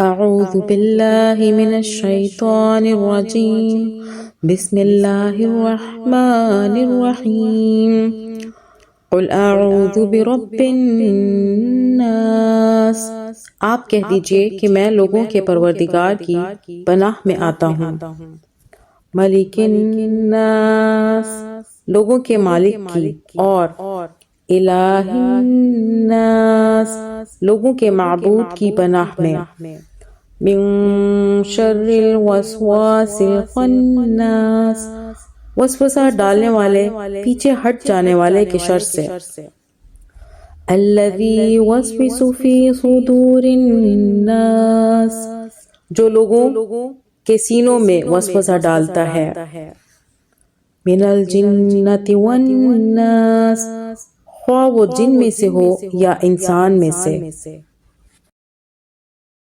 اعوذ باللہ من الشیطان الرجیم بسم اللہ الرحمن الرحیم قل اعوذ برب الناس، آپ کہہ دیجئے کہ میں لوگوں کے پروردگار کی پناہ میں آتا ہوں۔ ملک الناس، لوگوں کے مالک کی، اور الہ الناس، لوگوں کے معبود کی پناہ میں۔ من شر الوسواس الخناس، وسوسہ ڈالنے والے، پیچھے ہٹ جانے والے کے شر سے۔ الذی یوسوس فی صدور الناس، جو لوگوں کے سینوں میں وسوسہ ڈالتا ہے۔ من الجنۃ والناس، خواہ وہ جن میں سے ہو یا انسان میں سے۔